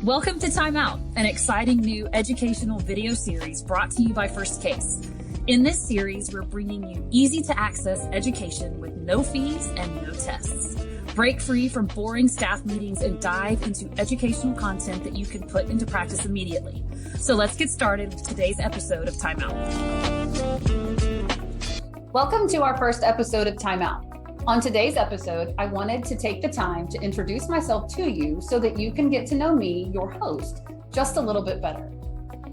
Welcome to Time Out, an exciting new educational video series brought to you by First Case. In this series, we're bringing you easy-to-access education with no fees and no tests. Break free from boring staff meetings and dive into educational content that you can put into practice immediately. So let's get started with today's episode of Time Out. Welcome to our first episode of Time Out. On today's episode, I wanted to take the time to introduce myself to you so that you can get to know me, your host, just a little bit better.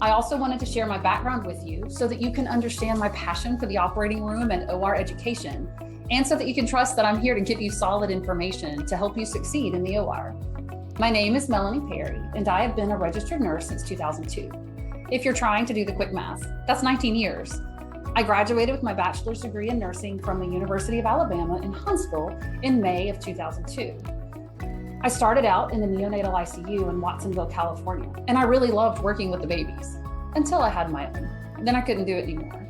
I also wanted to share my background with you so that you can understand my passion for the operating room and OR education, and so that you can trust that I'm here to give you solid information to help you succeed in the OR. My name is Melanie Perry, and I have been a registered nurse since 2002. If you're trying to do the quick math, that's 19 years. I graduated with my bachelor's degree in nursing from the University of Alabama in Huntsville in May of 2002. I started out in the neonatal ICU in Watsonville, California, and I really loved working with the babies until I had my own. Then I couldn't do it anymore.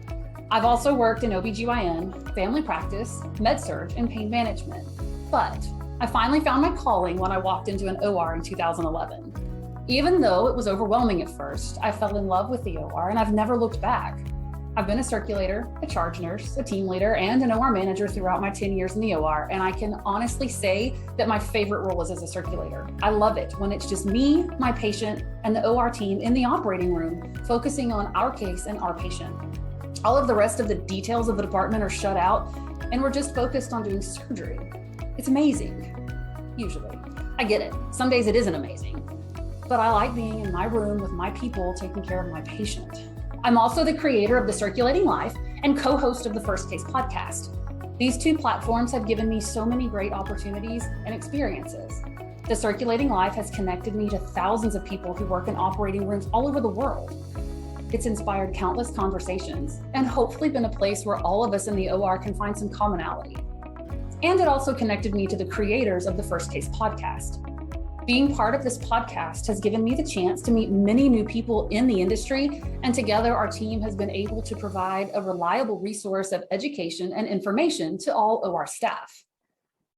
I've also worked in OBGYN, family practice, med-surg, and pain management. But I finally found my calling when I walked into an OR in 2011. Even though it was overwhelming at first, I fell in love with the OR and I've never looked back. I've been a circulator, a charge nurse, a team leader, and an OR manager throughout my 10 years in the OR, and I can honestly say that my favorite role is as a circulator. I love it when it's just me, my patient, and the OR team in the operating room, focusing on our case and our patient. All of the rest of the details of the department are shut out, and we're just focused on doing surgery. It's amazing, usually. I get it. Some days it isn't amazing, but I like being in my room with my people taking care of my patient. I'm also the creator of The Circulating Life and co-host of the First Case podcast. These two platforms have given me so many great opportunities and experiences. The Circulating Life has connected me to thousands of people who work in operating rooms all over the world. It's inspired countless conversations and hopefully been a place where all of us in the OR can find some commonality. And it also connected me to the creators of the First Case podcast. Being part of this podcast has given me the chance to meet many new people in the industry, and together our team has been able to provide a reliable resource of education and information to all OR staff.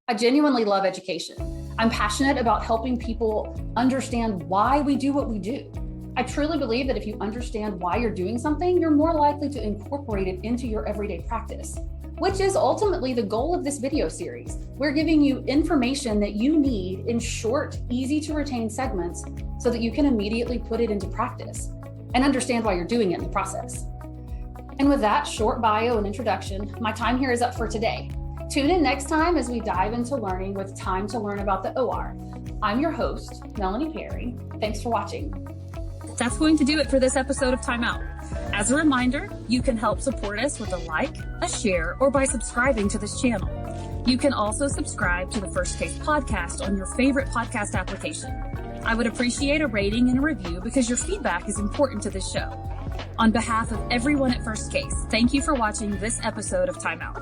I genuinely love education. I'm passionate about helping people understand why we do what we do. I truly believe that if you understand why you're doing something, you're more likely to incorporate it into your everyday practice, which is ultimately the goal of this video series. We're giving you information that you need in short, easy to retain segments so that you can immediately put it into practice and understand why you're doing it in the process. And with that short bio and introduction, my time here is up for today. Tune in next time as we dive into learning with Time to Learn About the OR. I'm your host, Melanie Perry. Thanks for watching. That's going to do it for this episode of Time Out. As a reminder, you can help support us with a like, a share, or by subscribing to this channel. You can also subscribe to the First Case podcast on your favorite podcast application. I would appreciate a rating and a review because your feedback is important to this show. On behalf of everyone at First Case, thank you for watching this episode of Time Out.